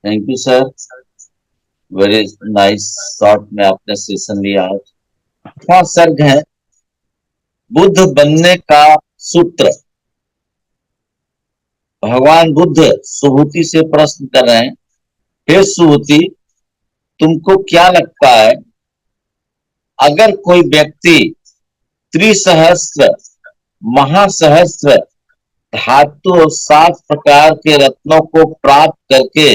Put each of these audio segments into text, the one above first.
Thank you sir. Very nice short में आपने session लिया आज। आठवां सर्ग है बुद्ध बनने का सूत्र। भगवान बुद्ध सुहूति से प्रश्न कर रहे हैं, हे सुहूति, तुमको क्या लगता है अगर कोई व्यक्ति त्रिसहस्त्र महासहस्त्र धातु और 7 प्रकार के रत्नों को प्राप्त करके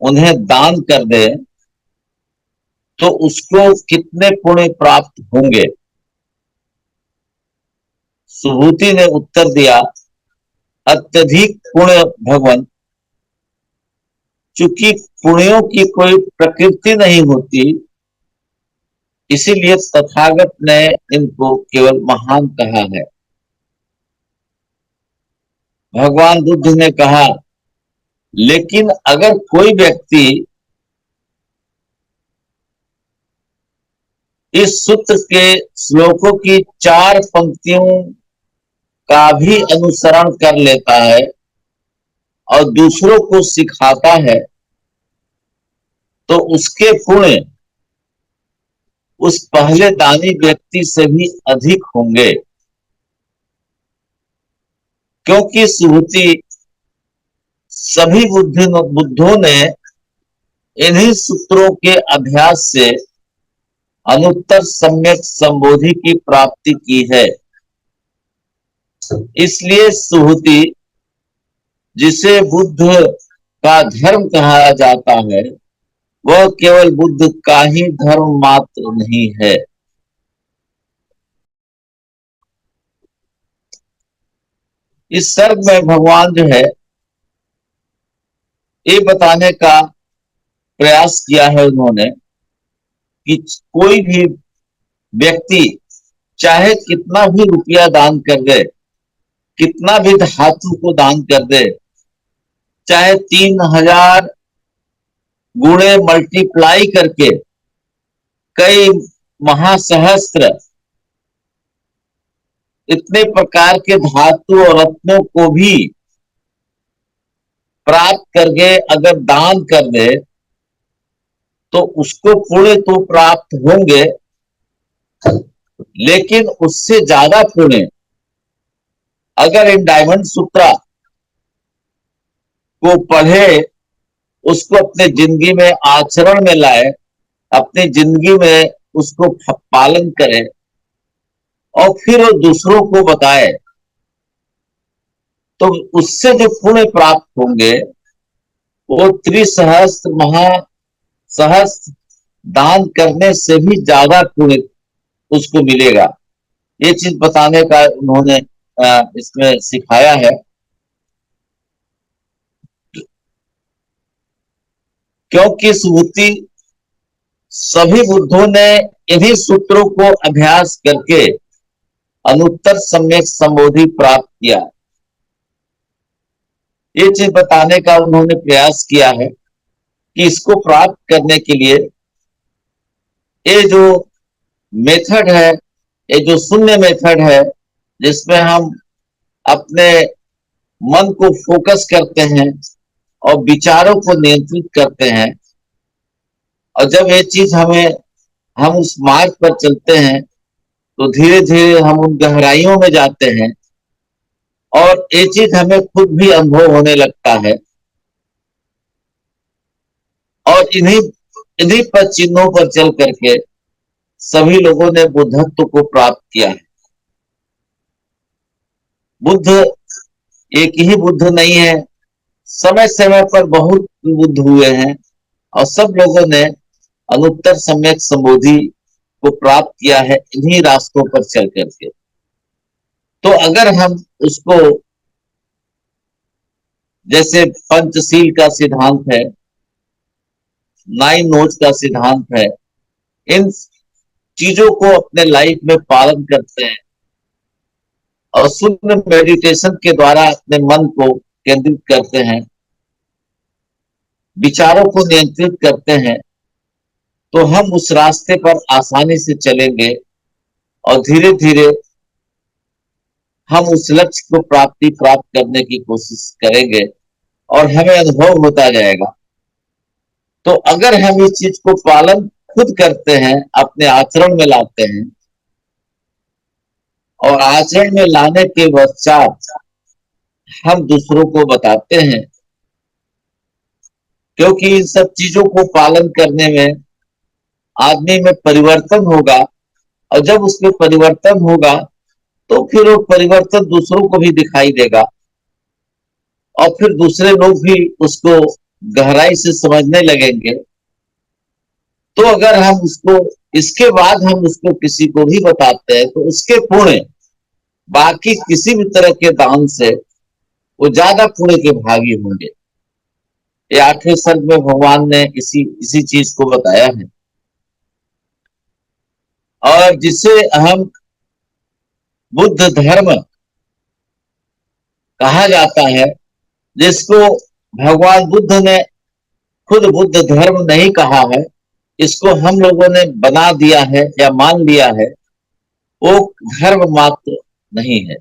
उन्हें दान कर दे तो उसको कितने पुण्य प्राप्त होंगे? सुहूति ने उत्तर दिया, अत्यधिक पुण्य भगवान। चूंकि पुण्यों की कोई प्रकृति नहीं होती, इसीलिए तथागत ने इनको केवल महान कहा है। भगवान बुद्ध ने कहा, लेकिन अगर कोई व्यक्ति इस सूत्र के श्लोकों की 4 पंक्तियों का भी अनुसरण कर लेता है और दूसरों को सिखाता है तो उसके पुण्य उस पहले दानी व्यक्ति से भी अधिक होंगे। क्योंकि सुहूति सभी बुद्धों ने इन्हीं सूत्रों के अभ्यास से अनुत्तर सम्यक संबोधि की प्राप्ति की है। इसलिए सुहूति, जिसे बुद्ध का धर्म कहा जाता है, वह केवल बुद्ध का ही धर्म मात्र नहीं है। इस सर्ग में भगवान जो है ये बताने का प्रयास किया है उन्होंने कि कोई भी व्यक्ति चाहे कितना भी रुपया दान कर दे, कितना भी धातु को दान कर दे, चाहे 3000 गुणे मल्टीप्लाई करके कई महासहस्त्र इतने प्रकार के धातु और रत्नों को भी प्राप्त करके अगर दान कर दे तो उसको पुण्य तो प्राप्त होंगे, लेकिन उससे ज्यादा पुण्य अगर इन डायमंड सूत्रा को पढ़े, उसको अपने जिंदगी में आचरण में लाए, अपनी जिंदगी में उसको पालन करे और फिर वो दूसरों को बताए, तो उससे जो पुण्य प्राप्त होंगे वो त्रिसहस्त्र महासहस्त्र दान करने से भी ज्यादा पुण्य उसको मिलेगा। ये चीज बताने का उन्होंने इसमें सिखाया है। क्योंकि सुहूति सभी बुद्धों ने इन्हीं सूत्रों को अभ्यास करके अनुत्तर सम्यक संबोधि प्राप्त किया। ये चीज बताने का उन्होंने प्रयास किया है कि इसको प्राप्त करने के लिए ये जो मेथड है, ये जो शून्य मेथड है, जिसमें हम अपने मन को फोकस करते हैं और विचारों को नियंत्रित करते हैं, और जब ये चीज हम उस मार्ग पर चलते हैं तो धीरे धीरे हम उन गहराइयों में जाते हैं और ये चीज हमें खुद भी अनुभव होने लगता है। और इन्हीं इन्हीं पर चिन्हों पर चल करके सभी लोगों ने बुद्धत्व को प्राप्त किया है। बुद्ध एक ही बुद्ध नहीं है, समय समय पर बहुत बुद्ध हुए हैं और सब लोगों ने अनुत्तर सम्यक संबोधि को प्राप्त किया है इन्हीं रास्तों पर चल करके। तो अगर हम उसको, जैसे पंचशील का सिद्धांत है, 9 नोज का सिद्धांत है, इन चीजों को अपने लाइफ में पालन करते हैं और शून्य मेडिटेशन के द्वारा अपने मन को केंद्रित करते हैं, विचारों को नियंत्रित करते हैं, तो हम उस रास्ते पर आसानी से चलेंगे और धीरे धीरे हम उस लक्ष्य को प्राप्त करने की कोशिश करेंगे और हमें अनुभव होता जाएगा तो अगर हम इस चीज को पालन खुद करते हैं, अपने आचरण में लाते हैं, और आचरण में लाने के पश्चात हम दूसरों को बताते हैं, क्योंकि इन सब चीजों को पालन करने में आदमी में परिवर्तन होगा, और जब उसमें परिवर्तन होगा तो फिर वो परिवर्तन दूसरों को भी दिखाई देगा, और फिर दूसरे लोग भी उसको गहराई से समझने लगेंगे। तो अगर हम उसको, इसके बाद हम उसको किसी को भी बताते हैं, तो उसके पुण्य बाकी किसी भी तरह के दान से वो ज्यादा पुण्य के भागी होंगे। ये 8वें सर्ग में भगवान ने इसी इसी चीज को बताया है। और जिसे हम बुद्ध धर्म कहा जाता है, जिसको भगवान बुद्ध ने खुद बुद्ध धर्म नहीं कहा है, इसको हम लोगों ने बना दिया है या मान लिया है, वो धर्म मात्र नहीं है।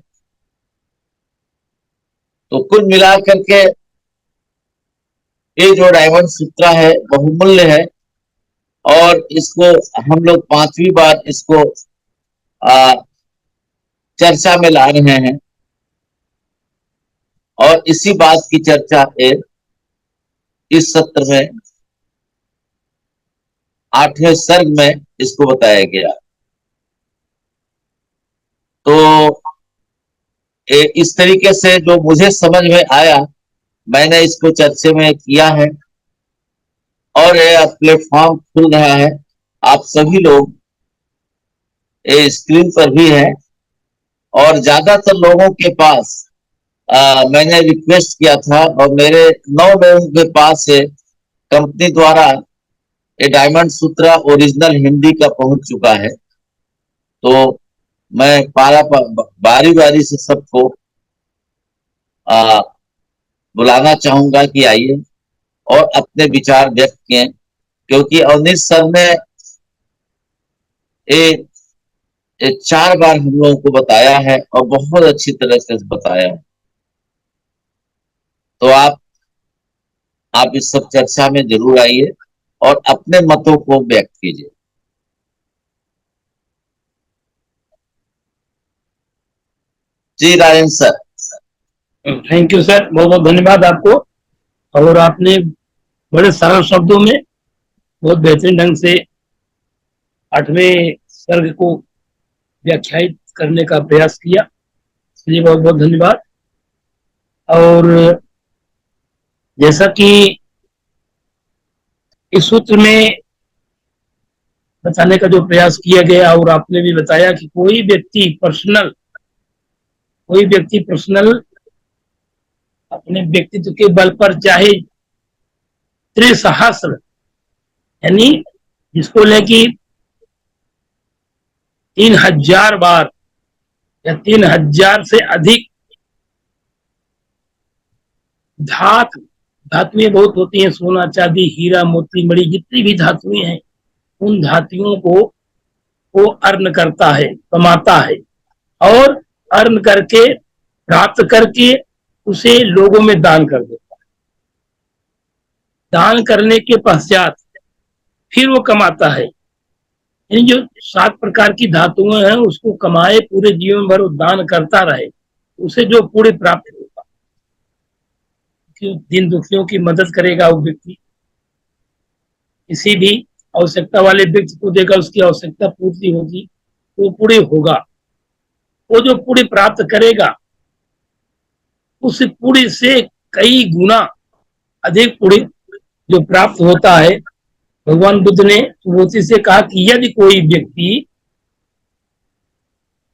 तो कुल मिलाकर के ये जो डायमंड सूत्र है बहुमूल्य है, और इसको हम लोग 5वीं बार इसको चर्चा में ला रहे हैं, और इसी बात की चर्चा इस सत्र में 8वें सर्ग में इसको बताया गया। तो इस तरीके से जो मुझे समझ में आया, मैंने इसको चर्चा में किया है, और यह प्लेटफॉर्म खुल रहा है। आप सभी लोग ये स्क्रीन पर भी है, और ज्यादातर लोगों के पास मैंने रिक्वेस्ट किया था, और मेरे 9 लोगों के पास है कंपनी द्वारा ये डायमंड सूत्र ओरिजिनल हिंदी का पहुंच चुका है। तो मैं बारी बारी से सबको बुलाना चाहूंगा कि आइए और अपने विचार व्यक्त किए, क्योंकि अवनीश सर ने ये 4 बार हम लोगों को बताया है, और बहुत अच्छी तरह से बताया है। तो आप इस सब चर्चा में जरूर आइए और अपने मतों को व्यक्त कीजिए। जी राजन सर। थैंक यू सर, बहुत बहुत धन्यवाद आपको। और आपने बड़े सरल शब्दों में बहुत बेहतरीन ढंग से 8वें सर्ग को व्याख्यायित करने का प्रयास किया, इसलिए बहुत बहुत धन्यवाद। और जैसा कि इस सूत्र में बताने का जो प्रयास किया गया, और आपने भी बताया कि कोई व्यक्ति पर्सनल अपने व्यक्तित्व के बल पर चाहे त्रिसहस्र, यानी जिसको लेके 3000 बार या 3000 से अधिक धातुएं बहुत होती हैं, सोना चांदी हीरा मोती मणि, जितनी भी धातुएं हैं, उन धातुओं को वो अर्न करता है, कमाता है, और अर्न करके प्राप्त करके उसे लोगों में दान कर देता है। दान करने के पश्चात फिर वो कमाता है। यानी जो 7 प्रकार की धातुएं हैं, उसको कमाए, पूरे जीवन भर दान करता रहे, उसे जो पुण्य प्राप्त होगा, दिन दुखियों की मदद करेगा वो व्यक्ति, किसी भी आवश्यकता वाले व्यक्ति को देगा, उसकी आवश्यकता पूर्ति होगी, वो पुण्य होगा। वो जो पुण्य प्राप्त करेगा, उस पुण्य से कई गुना अधिक पुण्य जो प्राप्त होता है। भगवान बुद्ध ने सुबोधि से कहा कि यदि कोई व्यक्ति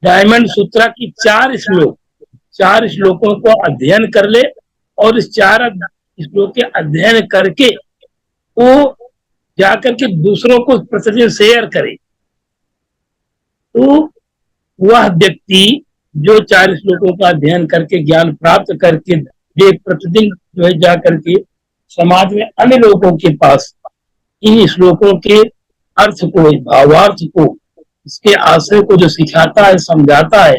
डायमंड सूत्र की 4 श्लोकों को अध्ययन कर ले, और इस 4 श्लोक के अध्ययन करके वो जाकर के दूसरों को प्रतिदिन शेयर करे, तो वह व्यक्ति जो 4 श्लोकों का अध्ययन करके ज्ञान प्राप्त करके वे प्रतिदिन जो है जाकर के समाज में अन्य लोगों के पास इन श्लोकों के अर्थ को, भावार्थ को, इसके आशय को जो सिखाता है, समझाता है,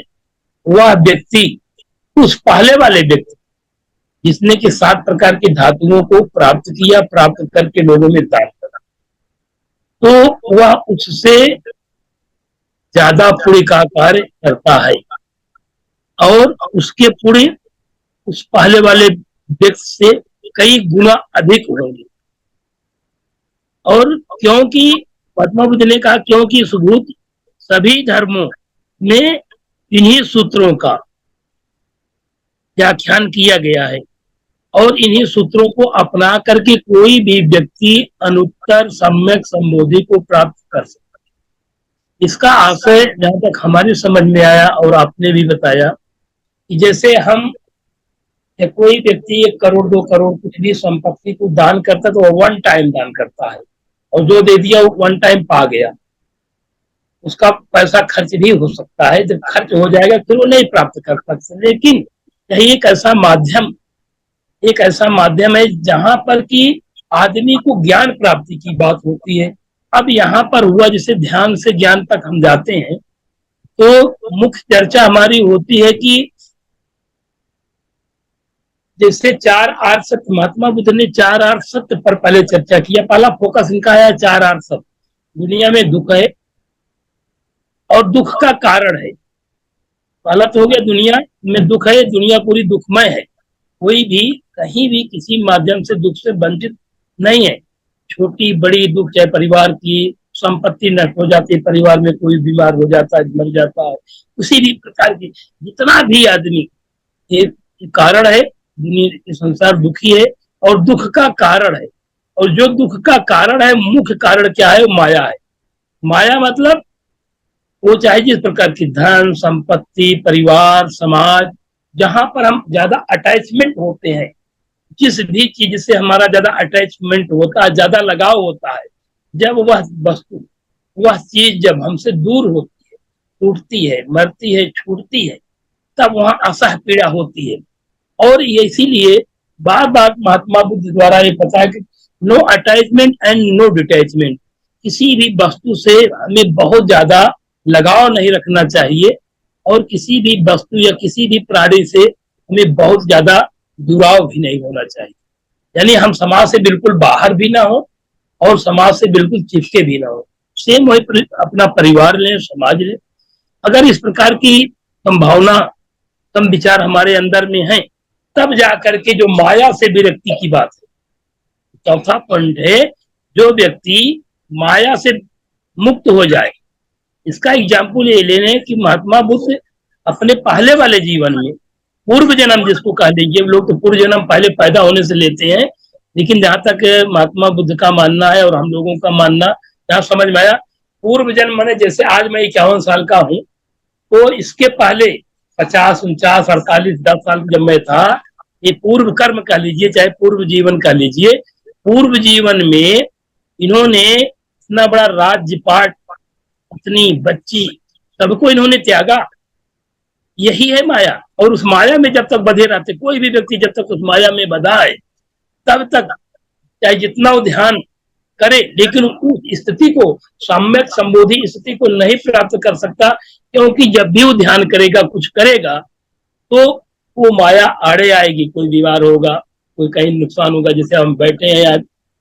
वह व्यक्ति उस पहले वाले व्यक्ति जिसने कि 7 प्रकार की धातुओं को प्राप्त किया, प्राप्त करके लोगों में दान करा, तो वह उससे ज्यादा पुण्य का कार्य करता है और उसके पुण्य उस पहले वाले व्यक्ति से कई गुना अधिक होंगे। और क्योंकि महात्मा बुद्ध ने कहा, क्योंकि सुभूत सभी धर्मों में इन्हीं सूत्रों का व्याख्यान किया गया है और इन्हीं सूत्रों को अपना करके कोई भी व्यक्ति अनुत्तर सम्यक संबोधि को प्राप्त कर सकता है। इसका आशय जहां तक हमारी समझ में आया और आपने भी बताया कि जैसे हम या कोई व्यक्ति 1 करोड़ 2 करोड़ कुछ भी संपत्ति को दान करता है तो वो वन टाइम दान करता है और जो दे दिया वो वन टाइम पा गया, उसका पैसा खर्च भी हो सकता है, जब खर्च हो जाएगा फिर वो नहीं प्राप्त कर सकते। लेकिन यही एक ऐसा माध्यम है जहां पर कि आदमी को ज्ञान प्राप्ति की बात होती है। अब यहाँ पर हुआ जैसे ध्यान से ज्ञान तक हम जाते हैं तो मुख्य चर्चा हमारी होती है कि जैसे 4 आर्य सत्य, महात्मा बुद्ध ने 4 आर्य सत्य पर पहले चर्चा किया। पहला फोकस इनका है 4 आर्य सत्य। दुनिया में दुख है और दुख का कारण है। पहला तो हो गया दुनिया में दुख है, दुनिया पूरी दुखमय है, कोई भी कहीं भी किसी माध्यम से दुख से वंचित नहीं है। छोटी बड़ी दुख, चाहे परिवार की संपत्ति नष्ट हो जाती है, परिवार में कोई बीमार हो जाता है, मर जाता है, उसी भी प्रकार की जितना भी आदमी एक कारण है, दुनिया संसार दुखी है और दुख का कारण है। और जो दुख का कारण है, मुख्य कारण क्या है? माया है। माया मतलब वो चाहे जिस प्रकार की धन संपत्ति परिवार समाज, जहां पर हम ज्यादा अटैचमेंट होते हैं, जिस भी चीज से हमारा ज्यादा अटैचमेंट होता है, ज्यादा लगाव होता है, जब वह वस्तु वह चीज जब हमसे दूर होती है, टूटती है, मरती है, छूटती है, तब वहां असह पीड़ा होती है। और ये इसीलिए बार बार महात्मा बुद्ध द्वारा ये बताया कि no attachment and no detachment. किसी भी वस्तु से हमें बहुत ज्यादा लगाव नहीं रखना चाहिए और किसी भी वस्तु या किसी भी प्राणी से हमें बहुत ज्यादा जुड़ाव भी नहीं होना चाहिए। यानी हम समाज से बिल्कुल बाहर भी ना हो और समाज से बिल्कुल चिपके भी ना हो। सेम वही अपना परिवार लें, समाज लें। अगर इस प्रकार की संभावना, सम विचार हमारे अंदर में है, तब जाकर के जो माया से विरक्ति की बात है। चौथा पॉइंट है, जो व्यक्ति माया से मुक्त हो जाए। इसका एग्जाम्पल ये लेने कि महात्मा बुद्ध अपने पहले वाले जीवन में, पूर्व जन्म जिसको कह लीजिए, लोग तो पूर्व जन्म पहले पैदा होने से लेते हैं, लेकिन जहां तक महात्मा बुद्ध का मानना है और हम लोगों का मानना, जहां समझ में आया, पूर्व जन्म मैंने जैसे आज मैं 51 साल का हूं, तो इसके पहले 50 49 48 10 साल जब मैं था, ये पूर्व कर्म कह लीजिए चाहे पूर्व जीवन कह लीजिए, पूर्व जीवन में इन्होंने इतना बड़ा राज्यपाट, पत्नी बच्ची सबको इन्होंने त्यागा। यही है माया। और उस माया में जब तक बधे रहते, कोई भी व्यक्ति जब तक उस माया में बधा है, तब तक चाहे जितना वो ध्यान करे, लेकिन उस स्थिति को, सम्यक संबोधि स्थिति को नहीं प्राप्त कर सकता। क्योंकि जब भी वो ध्यान करेगा, कुछ करेगा, तो वो माया आड़े आएगी। कोई बीमार होगा, कोई कहीं नुकसान होगा। जैसे हम बैठे हैं आज,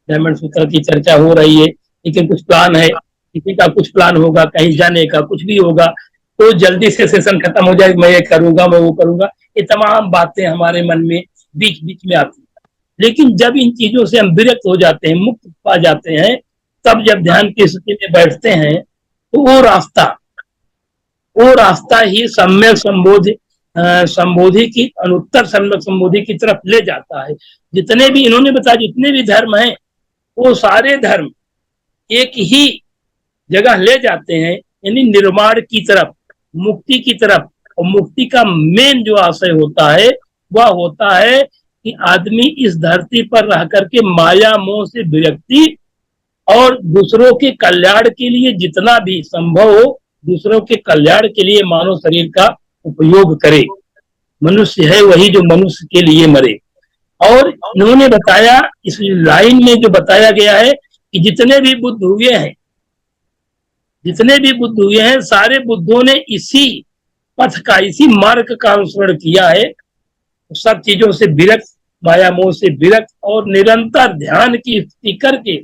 डायमंड सूत्र की चर्चा हो रही है, लेकिन कुछ प्लान है, किसी का कुछ प्लान होगा, कहीं जाने का कुछ भी होगा, तो जल्दी से सेशन खत्म हो जाए, मैं ये करूंगा, मैं वो करूंगा, ये तमाम बातें हमारे मन में बीच बीच में आती है। लेकिन जब इन चीजों से हम विरक्त हो जाते हैं, मुक्त पा जाते हैं, तब जब ध्यान की स्थिति में बैठते हैं, तो वो रास्ता ही सम्यक संबोधि की, अनुत्तर सम्यक संबोधि की तरफ ले जाता है। जितने भी इन्होंने बताया, जितने भी धर्म हैं, वो सारे धर्म एक ही जगह ले जाते हैं, यानी निर्माण की तरफ, मुक्ति की तरफ। और मुक्ति का मेन जो आशय होता है, वह होता है कि आदमी इस धरती पर रह करके माया मोह से विरक्ति और दूसरों के कल्याण के लिए जितना भी संभव हो, दूसरों के कल्याण के लिए मानव शरीर का उपयोग करे। मनुष्य है वही जो मनुष्य के लिए मरे। और इन्होंने बताया, इस लाइन में जो बताया गया है कि जितने भी बुद्ध हुए हैं, सारे बुद्धों ने इसी पथ का, इसी मार्ग का अनुसरण किया है। सब चीजों से विरक्त माया मोह से विरक्त और निरंतर ध्यान की स्थिति करके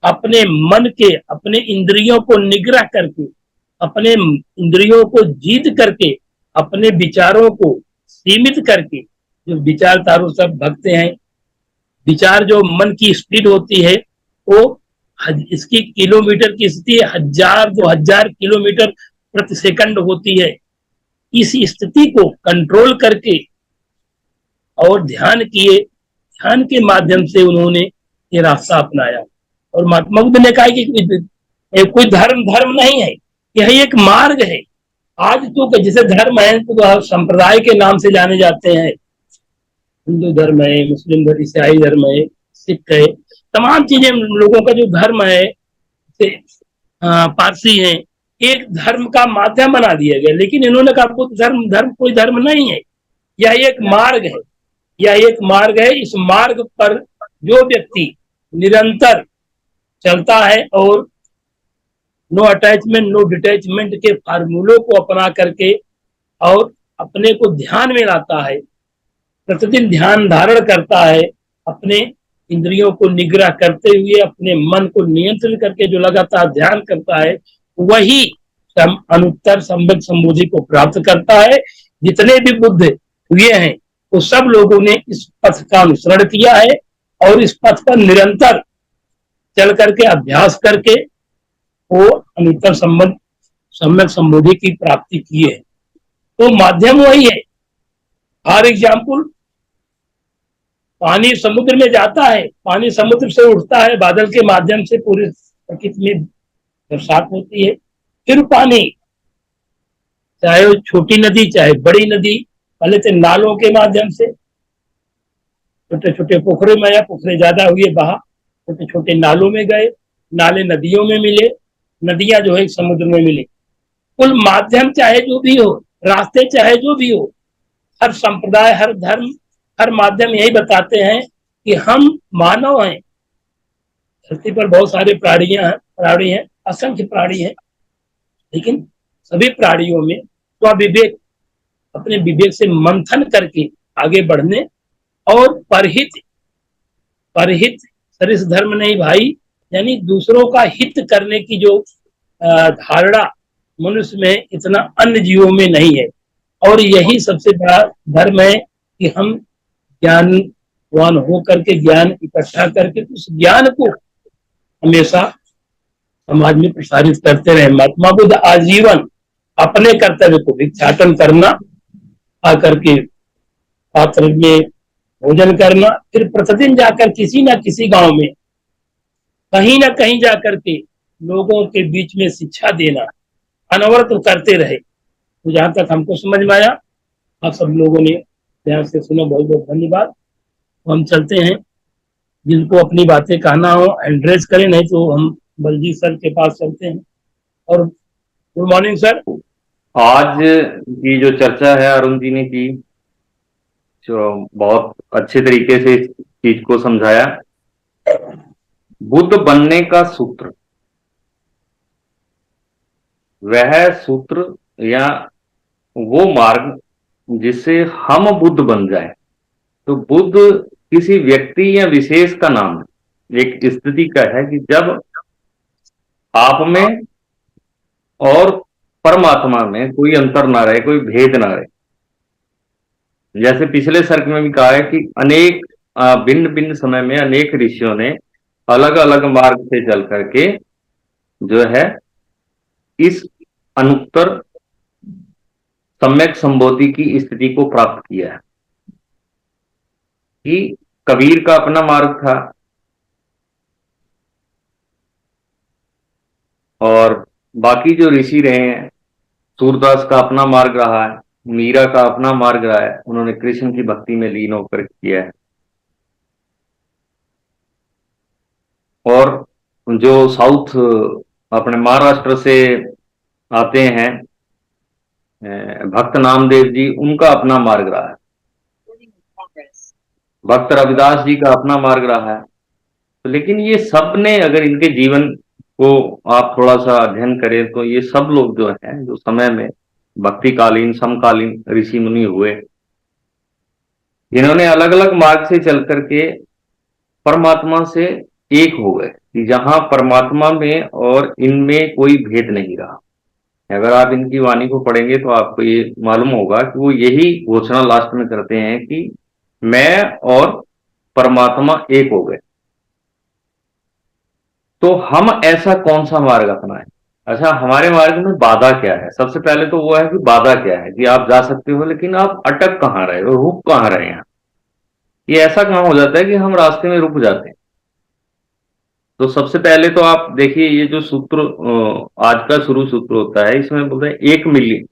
अपने मन के, अपने इंद्रियों को निग्रह करके, अपने इंद्रियों को जीत करके, अपने विचारों को सीमित करके, जो विचार तारों सब भगते हैं, विचार जो मन की स्पीड होती है वो इसकी किलोमीटर की स्थिति 1000-2000 किलोमीटर प्रति सेकंड होती है। इस स्थिति को कंट्रोल करके और ध्यान किए, ध्यान के माध्यम से उन्होंने ये रास्ता अपनाया। और महात्मा बुद्ध ने कहा कि कोई धर्म धर्म नहीं है, यह एक मार्ग है। आज तो जैसे धर्म है तो संप्रदाय के नाम से जाने जाते हैं, हिंदू धर्म है, मुस्लिम धर्म, ईसाई धर्म है, सिख है, तमाम चीजें लोगों का जो धर्म है, पारसी है, एक धर्म का माध्यम बना दिया गया। लेकिन इन्होंने कहा बुद्ध धर्म धर्म कोई धर्म नहीं है, यह एक मार्ग है, यह एक मार्ग है। इस मार्ग पर जो व्यक्ति निरंतर चलता है और नो अटैचमेंट नो डिटैचमेंट के फार्मूलों को अपना करके और अपने को ध्यान में लाता है, प्रतिदिन ध्यान धारण करता है, अपने इंद्रियों को निग्रह करते हुए अपने मन को नियंत्रित करके जो लगातार ध्यान करता है, वही अनुत्तर सम्यक संबोधि को प्राप्त करता है। जितने भी बुद्ध हुए हैं वो सब लोगों ने इस पथ का अनुसरण किया है और इस पथ पर निरंतर चल करके अभ्यास करके वो अनुत्तर सम्यक संबोधि की प्राप्ति की है। तो माध्यम वही है। फॉर एग्जाम्पल, पानी समुद्र में जाता है, पानी समुद्र से उठता है, बादल के माध्यम से पूरी प्रकृति में बरसात होती है। फिर पानी, चाहे वो छोटी नदी चाहे बड़ी नदी, पहले तो नालों के माध्यम से, छोटे छोटे पोखरे में आया, पोखरे ज्यादा हुए बहा, छोटे छोटे नालों में गए, नाले नदियों में मिले, नदियां जो है समुद्र में मिली। कुल माध्यम चाहे जो भी हो, रास्ते चाहे जो भी हो, हर संप्रदाय, हर धर्म, हर माध्यम यही बताते हैं कि हम मानव हैं। धरती पर बहुत सारे प्राणी हैं, असंख्य प्राणी हैं, लेकिन सभी प्राणियों में स्वविवेक, अपने विवेक से मंथन करके आगे बढ़ने और परहित सरिस धर्म नहीं भाई, यानी दूसरों का हित करने की जो धारणा मनुष्य में इतना अन्य जीवों में नहीं है। और यही सबसे बड़ा धर्म है कि हम ज्ञानवान हो करके, ज्ञान इकट्ठा करके उस ज्ञान को हमेशा समाज में प्रसारित करते रहे। महात्मा बुद्ध आजीवन अपने कर्तव्य को भिक्षाटन करना, आकर के पात्र में भोजन करना, फिर प्रतिदिन जाकर किसी न किसी गांव में कहीं ना कहीं जाकर के लोगों के बीच में शिक्षा देना, अनवरत करते रहे। तो जहां तक हमको समझ में आया, आप सब लोगों ने ध्यान से सुना, बहुत बहुत धन्यवाद। हम चलते हैं, जिनको अपनी बातें कहना हो एड्रेस करें, नहीं तो हम बलजीत सर के पास चलते हैं। और गुड मॉर्निंग सर। आज की जो चर्चा है अरुण जी ने की, जो बहुत अच्छे तरीके से इस चीज को समझाया। बुद्ध बनने का सूत्र, वह सूत्र या वो मार्ग जिससे हम बुद्ध बन जाए। तो बुद्ध किसी व्यक्ति या विशेष का नाम है, एक स्थिति का है कि जब आप में और परमात्मा में कोई अंतर ना रहे, कोई भेद ना रहे। जैसे पिछले सर्ग में भी कहा है कि अनेक भिन्न भिन्न समय में अनेक ऋषियों ने अलग अलग मार्ग से चल करके जो है इस अनुत्तर सम्यक संबोधि की स्थिति को प्राप्त किया है। कि कबीर का अपना मार्ग था और बाकी जो ऋषि रहे हैं, सूरदास का अपना मार्ग रहा है, मीरा का अपना मार्ग रहा है, उन्होंने कृष्ण की भक्ति में लीन होकर किया है। और जो साउथ अपने महाराष्ट्र से आते हैं भक्त नामदेव जी, उनका अपना मार्ग रहा है। भक्त रविदास जी का अपना मार्ग रहा है। तो लेकिन ये सब ने, अगर इनके जीवन को आप थोड़ा सा अध्ययन करें तो ये सब लोग जो हैं, जो समय में भक्तिकालीन समकालीन ऋषि मुनि हुए, इन्होंने अलग अलग मार्ग से चल करके परमात्मा से एक हो गए, कि जहां परमात्मा में और इनमें कोई भेद नहीं रहा। अगर आप इनकी वाणी को पढ़ेंगे तो आपको ये मालूम होगा कि वो यही घोषणा लास्ट में करते हैं कि मैं और परमात्मा एक हो गए। तो हम ऐसा कौन सा मार्ग अपनाएं? अच्छा, हमारे मार्ग में बाधा क्या है? सबसे पहले तो वो है कि बाधा क्या है, कि आप जा सकते हो लेकिन आप अटक कहाँ रहे हो, रुक कहाँ रहे हैं। ये ऐसा कहाँ हो जाता है कि हम रास्ते में रुक जाते हैं। तो सबसे पहले तो आप देखिए, ये जो सूत्र आज का शुरू सूत्र होता है, इसमें बोलते हैं 1 मिलियन,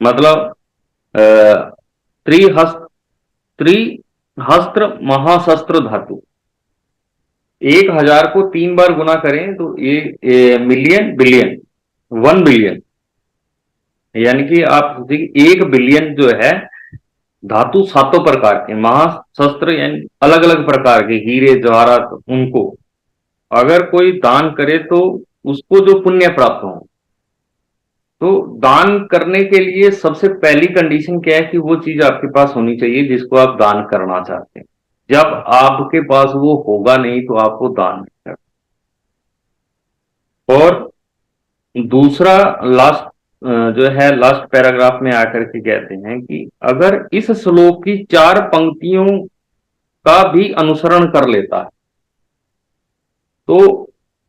मतलब त्रिहस्त त्रिहस्त्र महाशस्त्र धातु। 1000 को 3 बार गुना करें तो ये मिलियन बिलियन, 1 बिलियन, यानी कि आप सोचिए 1 बिलियन जो है धातु, 7 प्रकार के महाशस्त्र, यानी अलग अलग प्रकार के हीरे जवाहरात, उनको अगर कोई दान करे तो उसको जो पुण्य प्राप्त हो। तो दान करने के लिए सबसे पहली कंडीशन क्या है, कि वो चीज आपके पास होनी चाहिए जिसको आप दान करना चाहते हैं। जब आपके पास वो होगा नहीं तो आप वो दान नहीं कर। और दूसरा, लास्ट जो है, लास्ट पैराग्राफ में आकर के कहते हैं कि अगर इस श्लोक की 4 पंक्तियों का भी अनुसरण कर लेता है तो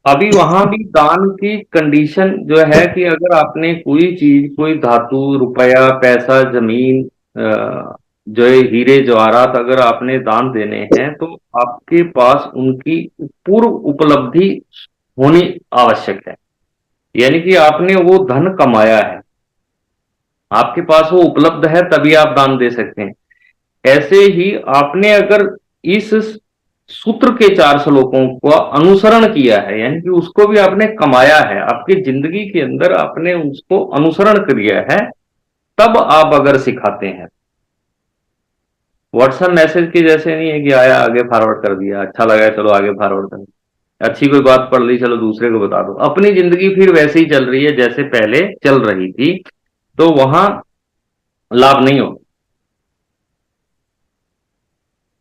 अभी वहां भी दान की कंडीशन जो है, कि अगर आपने कोई चीज, कोई धातु, रुपया, पैसा, जमीन, जो है हीरे जवाहरात, अगर आपने दान देने हैं तो आपके पास उनकी पूर्व उपलब्धि होनी आवश्यक है। यानी कि आपने वो धन कमाया है, आपके पास वो उपलब्ध है, तभी आप दान दे सकते हैं। ऐसे ही आपने अगर इस सूत्र के 4 श्लोकों का अनुसरण किया है, यानी कि उसको भी आपने कमाया है, आपकी जिंदगी के अंदर आपने उसको अनुसरण किया है, तब आप अगर सिखाते हैं। व्हाट्सएप मैसेज के जैसे नहीं है कि आया आगे फॉरवर्ड कर दिया, अच्छा लगा चलो आगे फॉरवर्ड कर दिया, अच्छी कोई बात पढ़ ली चलो दूसरे को बता दो। अपनी जिंदगी फिर वैसे ही चल रही है जैसे पहले चल रही थी, तो वहां लाभ नहीं हो।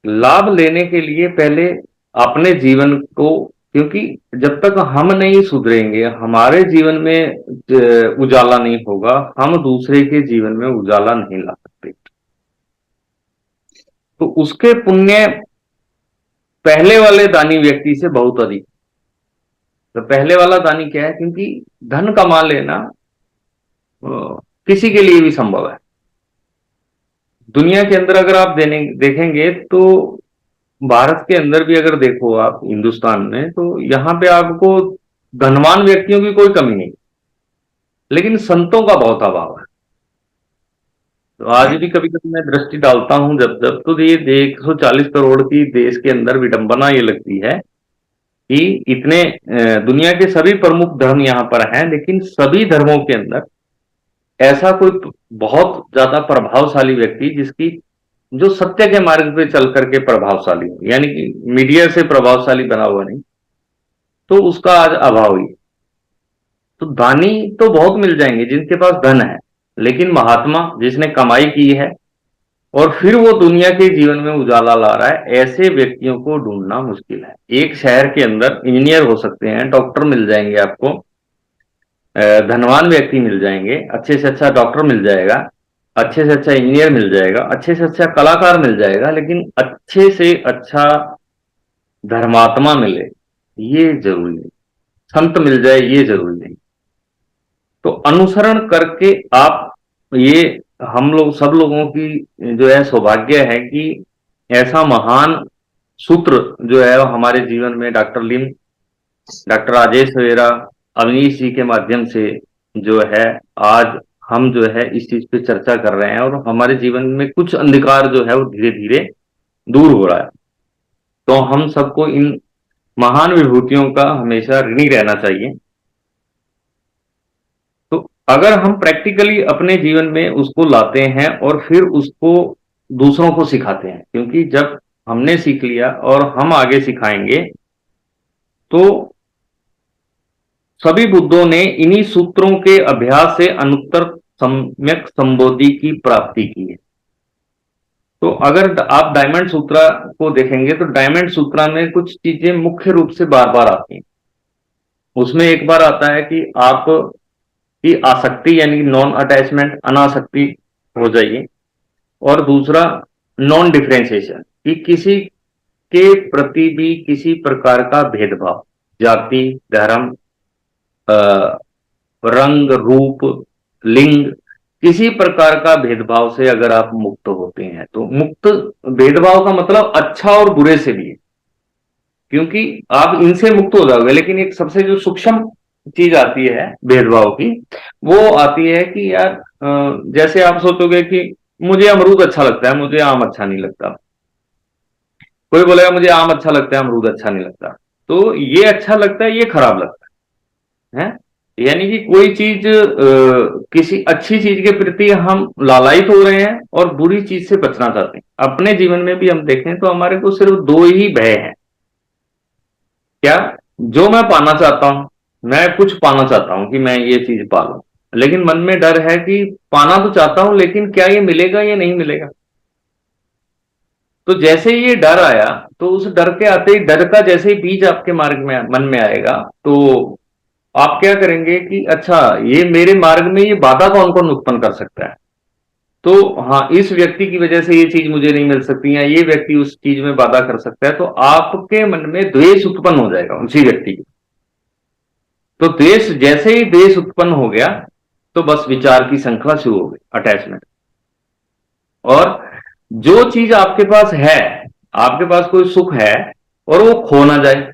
लाभ लेने के लिए पहले अपने जीवन को, क्योंकि जब तक हम नहीं सुधरेंगे, हमारे जीवन में उजाला नहीं होगा, हम दूसरे के जीवन में उजाला नहीं ला सकते। तो उसके पुण्य पहले वाले दानी व्यक्ति से बहुत अधिक। तो पहले वाला दानी क्या है, क्योंकि धन कमा लेना किसी के लिए भी संभव है। दुनिया के अंदर अगर आप देखेंगे तो भारत के अंदर भी अगर देखो आप, हिंदुस्तान में, तो यहां पे आपको धनवान व्यक्तियों की कोई कमी नहीं, लेकिन संतों का बहुत अभाव है। तो आज भी कभी कभी मैं दृष्टि डालता हूं जब जब, तो ये 140 करोड़ की देश के अंदर विडंबना ये लगती है कि इतने दुनिया के सभी प्रमुख धर्म यहाँ पर हैं, लेकिन सभी धर्मों के अंदर ऐसा कोई बहुत ज्यादा प्रभावशाली व्यक्ति, जिसकी जो सत्य के मार्ग पे चल करके प्रभावशाली हो, यानी कि मीडिया से प्रभावशाली बना हुआ नहीं, तो उसका आज अभाव ही। तो दानी तो बहुत मिल जाएंगे जिनके पास धन है, लेकिन महात्मा जिसने कमाई की है और फिर वो दुनिया के जीवन में उजाला ला रहा है, ऐसे व्यक्तियों को ढूंढना मुश्किल है। एक शहर के अंदर इंजीनियर हो सकते हैं, डॉक्टर मिल जाएंगे आपको, धनवान व्यक्ति मिल जाएंगे, अच्छे से अच्छा डॉक्टर मिल जाएगा, अच्छे से अच्छा इंजीनियर मिल जाएगा, अच्छे से अच्छा कलाकार मिल जाएगा, लेकिन अच्छे से अच्छा धर्मात्मा मिले ये जरूरी नहीं, संत मिल जाए ये जरूरी नहीं। तो अनुसरण करके आप, ये हम लोग सब लोगों की जो है सौभाग्य है कि ऐसा महान सूत्र जो है हमारे जीवन में डॉक्टर लिम, डॉक्टर राजेश सवेरा, अवनीश जी के माध्यम से जो है आज हम जो है इस चीज पे चर्चा कर रहे हैं, और हमारे जीवन में कुछ अंधकार जो है वो धीरे धीरे दूर हो रहा है। तो हम सबको इन महान विभूतियों का हमेशा ऋणी रहना चाहिए। तो अगर हम प्रैक्टिकली अपने जीवन में उसको लाते हैं और फिर उसको दूसरों को सिखाते हैं, क्योंकि जब हमने सीख लिया और हम आगे सिखाएंगे, तो सभी बुद्धों ने इन्हीं सूत्रों के अभ्यास से अनुत्तर सम्यक संबोधि की प्राप्ति की है। तो अगर आप डायमंड सूत्रा को देखेंगे तो डायमंड सूत्रा में कुछ चीजें मुख्य रूप से बार बार आती हैं। उसमें एक बार आता है कि आप की आसक्ति यानी कि नॉन अटैचमेंट, अनासक्ति हो जाइए, और दूसरा नॉन डिफरेंशिएशन, कि किसी के प्रति भी किसी प्रकार का भेदभाव, जाति, धर्म, रंग, रूप, लिंग, किसी प्रकार का भेदभाव से अगर आप मुक्त होते हैं, तो मुक्त भेदभाव का मतलब अच्छा और बुरे से भी है, क्योंकि आप इनसे मुक्त हो जाओगे। लेकिन एक सबसे जो सूक्ष्म चीज आती है भेदभाव की, वो आती है कि यार जैसे आप सोचोगे कि मुझे अमरूद अच्छा लगता है, मुझे आम अच्छा नहीं लगता। कोई बोलेगा मुझे आम अच्छा लगता है, अमरूद अच्छा नहीं लगता। तो ये अच्छा लगता है, ये खराब लगता है। यानी कि कोई चीज किसी अच्छी चीज के प्रति हम लालायित हो रहे हैं और बुरी चीज से बचना चाहते हैं। अपने जीवन में भी हम देखें तो हमारे को सिर्फ दो ही भय हैं। क्या? जो मैं पाना चाहता हूं, मैं कुछ पाना चाहता हूं कि मैं ये चीज पा लूं, लेकिन मन में डर है कि पाना तो चाहता हूं, लेकिन क्या ये मिलेगा या नहीं मिलेगा। तो जैसे ही ये डर आया, तो उस डर के आते ही, डर का जैसे ही बीज आपके मार्ग में मन में आएगा, तो आप क्या करेंगे कि अच्छा, ये मेरे मार्ग में ये बाधा कौन कौन उत्पन्न कर सकता है। तो हाँ, इस व्यक्ति की वजह से ये चीज मुझे नहीं मिल सकती, या ये व्यक्ति उस चीज में बाधा कर सकता है, तो आपके मन में द्वेष उत्पन्न हो जाएगा उसी व्यक्ति की। तो द्वेष, जैसे ही द्वेष उत्पन्न हो गया, तो बस विचार की श्रृंखला शुरू हो गई, अटैचमेंट। और जो चीज आपके पास है, आपके पास कोई सुख है और वो खो ना जाए,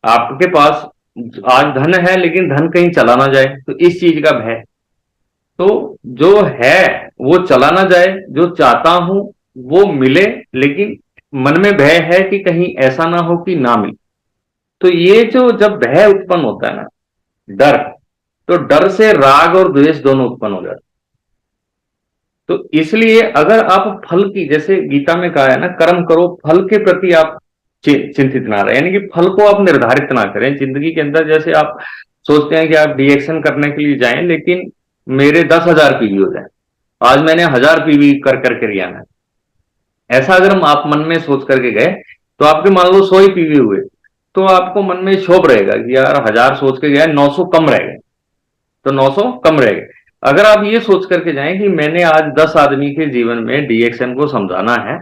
आपके पास आज धन है लेकिन धन कहीं चला ना जाए, तो इस चीज का भय। तो जो है वो चला ना जाए, जो चाहता हूं वो मिले, लेकिन मन में भय है कि कहीं ऐसा ना हो कि ना मिले। तो ये जो जब भय उत्पन्न होता है ना, डर, तो डर से राग और द्वेष दोनों उत्पन्न हो जाते। तो इसलिए अगर आप फल की, जैसे गीता में कहा है ना, कर्म करो, फल के प्रति आप चिंतित ना रहे, यानी कि फल को आप निर्धारित ना करें जिंदगी के अंदर। जैसे आप सोचते हैं कि आप डीएक्शन करने के लिए जाएं, लेकिन मेरे 10,000 पीवी हो जाए, आज मैंने 1000 पीवी कर करके लिया है, ऐसा अगर हम आप मन में सोच करके गए, तो आपके मान लो 100 ही पीवी हुए, तो आपको मन में क्षोभ रहेगा कि यार 1000 सोच के गया, 900 कम रह गए, तो 900 कम रह गए। अगर आप ये सोच करके जाएं कि मैंने आज 10 आदमी के जीवन में डीएक्शन को समझाना है,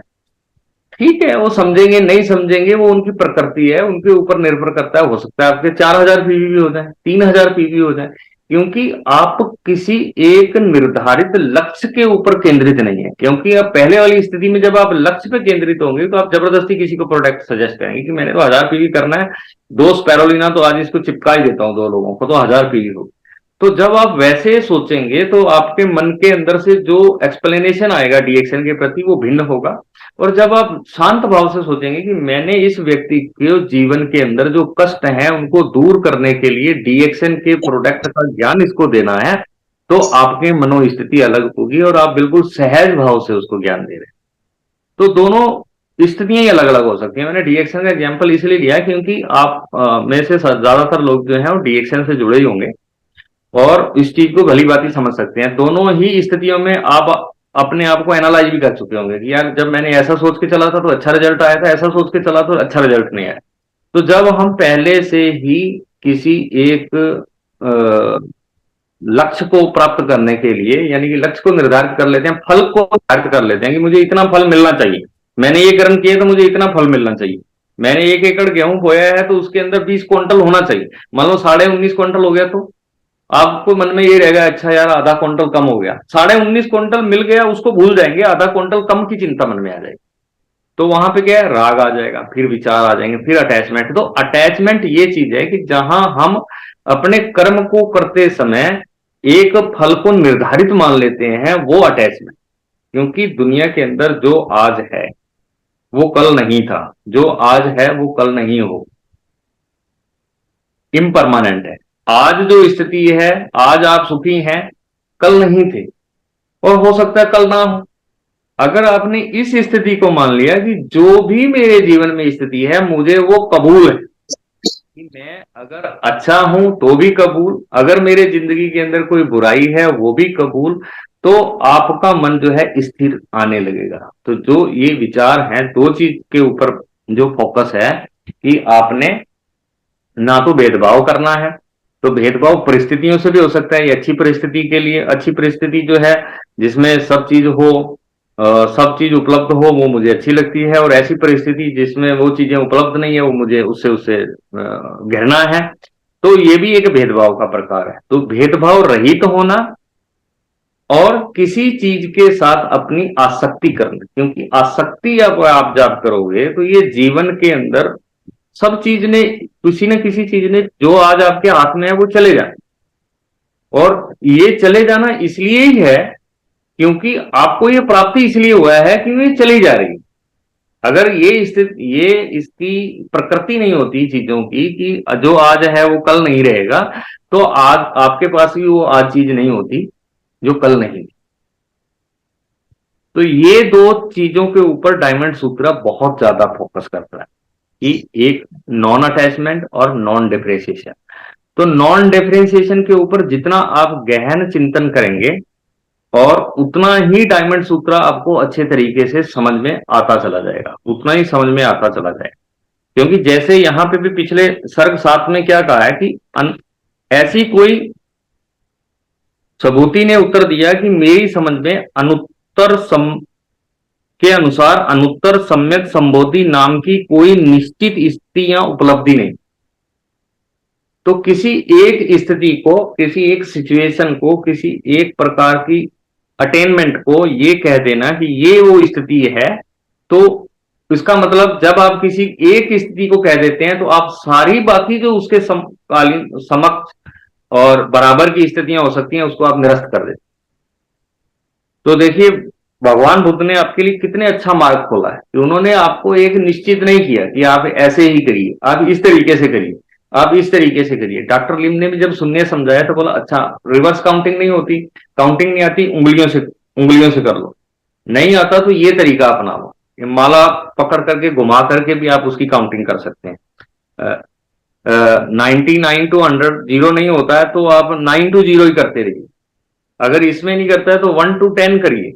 ठीक है, वो समझेंगे नहीं समझेंगे वो उनकी प्रकृति है, उनके ऊपर निर्भर करता है। हो सकता है आपके 4000 पीवी भी हो जाए, 3000 पीवी हो जाए, क्योंकि आप किसी एक निर्धारित लक्ष्य के ऊपर केंद्रित नहीं है। क्योंकि अब पहले वाली स्थिति में जब आप लक्ष्य पे केंद्रित होंगे, तो आप जबरदस्ती किसी को प्रोडक्ट सजेस्ट करेंगे कि मैंने तो 1000 पीवी करना है, 2 स्पैरोलिना तो आज इसको चिपका ही देता हूं 2 लोगों को, तो 1000 पीवी हो। तो जब आप वैसे सोचेंगे, तो आपके मन के अंदर से जो एक्सप्लेनेशन आएगा डीएक्शन के प्रति, वो भिन्न होगा। और जब आप शांत भाव से सोचेंगे कि मैंने इस व्यक्ति के जीवन के अंदर जो कष्ट हैं उनको दूर करने के लिए डीएक्शन के प्रोडक्ट का ज्ञान इसको देना है, तो आपकी मनोस्थिति अलग होगी और आप बिल्कुल सहज भाव से उसको ज्ञान दे रहे हैं। तो दोनों स्थितियां ही अलग अलग हो सकती हैं। मैंने डीएक्शन का एग्जाम्पल इसलिए लिया क्योंकि आप में से ज्यादातर लोग जो है वो डीएक्शन से जुड़े ही होंगे और इस चीज को भली बात ही समझ सकते हैं। दोनों ही स्थितियों में आप अपने आप को एनालाइज भी कर चुके होंगे कि यार जब मैंने ऐसा सोच के चला था तो अच्छा रिजल्ट आया था, ऐसा सोच के चला तो अच्छा रिजल्ट नहीं आया। तो जब हम पहले से ही किसी एक लक्ष्य को प्राप्त करने के लिए, यानी कि लक्ष्य को निर्धारित कर लेते हैं, फल को निर्धारित कर लेते हैं कि मुझे इतना फल मिलना चाहिए, मैंने ये कर्म किए तो मुझे इतना फल मिलना चाहिए, मैंने 1 एकड़ गेहूं बोया है तो उसके अंदर 20 क्विंटल होना चाहिए। मान लो 19.5 क्विंटल हो गया, तो आपको मन में ये रहेगा अच्छा यार आधा क्विंटल कम हो गया। 19.5 क्विंटल मिल गया उसको भूल जाएंगे, आधा क्विंटल कम की चिंता मन में आ जाएगी। तो वहां पे क्या है, राग आ जाएगा, फिर विचार आ जाएंगे, फिर अटैचमेंट। तो अटैचमेंट ये चीज है कि जहां हम अपने कर्म को करते समय एक फल को निर्धारित मान लेते हैं, वो अटैचमेंट। क्योंकि दुनिया के अंदर जो आज है वो कल नहीं था, जो आज है वो कल नहीं हो, इम्परमानेंट है। आज जो स्थिति है, आज आप सुखी हैं, कल नहीं थे, और हो सकता है कल ना हो। अगर आपने इस स्थिति को मान लिया कि जो भी मेरे जीवन में स्थिति है मुझे वो कबूल है, कि मैं अगर अच्छा हूं तो भी कबूल, अगर मेरे जिंदगी के अंदर कोई बुराई है वो भी कबूल, तो आपका मन जो है स्थिर आने लगेगा। तो जो ये विचार हैं, दो चीज के ऊपर जो फोकस है कि आपने ना तो भेदभाव करना है, तो भेदभाव परिस्थितियों से भी हो सकता है। ये अच्छी परिस्थिति के लिए, अच्छी परिस्थिति जो है जिसमें सब चीज हो, सब चीज उपलब्ध हो, वो मुझे अच्छी लगती है। और ऐसी परिस्थिति जिसमें वो चीजें उपलब्ध नहीं है, वो मुझे उससे उससे घृणा है। तो ये भी एक भेदभाव का प्रकार है। तो भेदभाव रहित होना और किसी चीज के साथ अपनी आसक्ति करना, क्योंकि आसक्ति आप जब करोगे तो ये जीवन के अंदर सब चीज ने, किसी न किसी चीज ने जो आज आपके हाथ में है वो चले जाए। और ये चले जाना इसलिए ही है क्योंकि आपको ये प्राप्ति इसलिए हुआ है कि ये चली जा रही है। अगर ये स्थिति, ये इसकी प्रकृति नहीं होती चीजों की कि जो आज है वो कल नहीं रहेगा, तो आज आपके पास भी वो आज चीज नहीं होती जो कल नहीं थी। तो ये दो चीजों के ऊपर डायमंड सूत्र बहुत ज्यादा फोकस करता है कि एक नॉन अटैचमेंट और नॉन डिफरेंशिएशन। तो नॉन डिफरेंशिएशन के ऊपर जितना आप गहन चिंतन करेंगे और उतना ही डायमंड सूत्र आपको अच्छे तरीके से समझ में आता चला जाएगा, उतना ही समझ में आता चला जाएगा। क्योंकि जैसे यहां पे भी पिछले सर्ग 7 में क्या कहा है कि ऐसी कोई सबूती ने उत्तर दिया कि मेरी समझ में अनुत्तर के अनुसार अनुत्तर सम्यक संबोधि नाम की कोई निश्चित स्थिति या उपलब्धि नहीं। तो किसी एक स्थिति को, किसी एक सिचुएशन को, किसी एक प्रकार की अटेनमेंट को ये कह देना कि ये वो स्थिति है, तो इसका मतलब जब आप किसी एक स्थिति को कह देते हैं तो आप सारी बाकी जो उसके समकालीन, समक्ष और बराबर की स्थितियां हो सकती हैं उसको आप निरस्त कर देते। तो देखिए भगवान बुद्ध ने आपके लिए कितने अच्छा मार्ग खोला है कि उन्होंने आपको एक निश्चित नहीं किया कि आप ऐसे ही करिए, आप इस तरीके से करिए, आप इस तरीके से करिए। डॉक्टर लिम ने भी जब शून्य समझाया तो बोला अच्छा रिवर्स काउंटिंग नहीं होती, काउंटिंग नहीं आती, उंगलियों से कर लो, नहीं आता तो ये तरीका अपना लो, ये माला पकड़ करके घुमा करके भी आप उसकी काउंटिंग कर सकते हैं। 99 टू 100 जीरो नहीं होता है तो आप 9 टू 0 ही करते रहिए। अगर इसमें नहीं करता है तो 1 टू 10 करिए,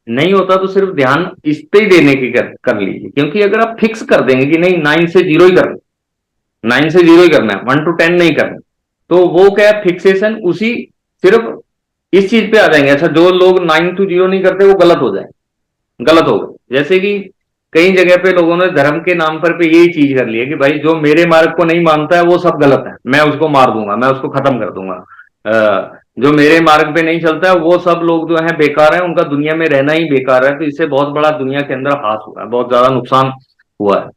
नहीं होता तो सिर्फ ध्यान इस पे ही देने की कर लीजिए। क्योंकि अगर आप फिक्स कर देंगे कि नहीं 9 से 0 ही करना, 9 से 0 ही करना है, 1 टू 10 नहीं करना, तो वो क्या है, फिक्सेशन उसी सिर्फ इस चीज पे आ जाएंगे। अच्छा जो लोग 9 टू 0 नहीं करते वो गलत हो जाए, गलत हो गए। जैसे कि कई जगह पे लोगों ने धर्म के नाम पर पे यही चीज कर ली है कि भाई जो मेरे मार्ग को नहीं मानता है वो सब गलत है, मैं उसको मार दूंगा, मैं उसको खत्म कर दूंगा। जो मेरे मार्ग पे नहीं चलता है वो सब लोग जो है बेकार है, उनका दुनिया में रहना ही बेकार है। तो इससे बहुत बड़ा दुनिया के अंदर हास हुआ है, बहुत ज्यादा नुकसान हुआ है।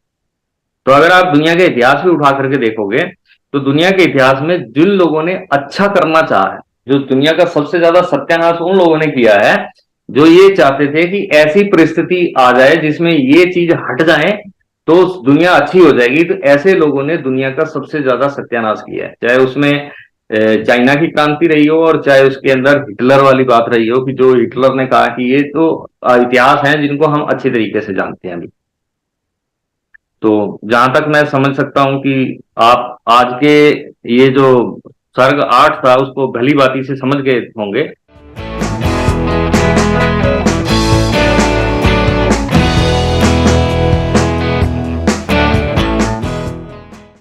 तो अगर आप दुनिया के इतिहास भी उठा करके देखोगे तो दुनिया के इतिहास में जिन लोगों ने अच्छा करना चाहा है, जो दुनिया का सबसे ज्यादा सत्यानाश उन लोगों ने किया है जो ये चाहते थे कि ऐसी परिस्थिति आ जाए जिसमें ये चीज हट जाए तो दुनिया अच्छी हो जाएगी। तो ऐसे लोगों ने दुनिया का सबसे ज्यादा सत्यानाश किया है, चाहे उसमें चाइना की क्रांति रही हो और चाहे उसके अंदर हिटलर वाली बात रही हो कि जो हिटलर ने कहा कि ये तो इतिहास है जिनको हम अच्छी तरीके से जानते हैं अभी। तो जहां तक मैं समझ सकता हूं कि आप आज के ये जो सर्ग 8 था उसको भली भांति से समझ गए होंगे।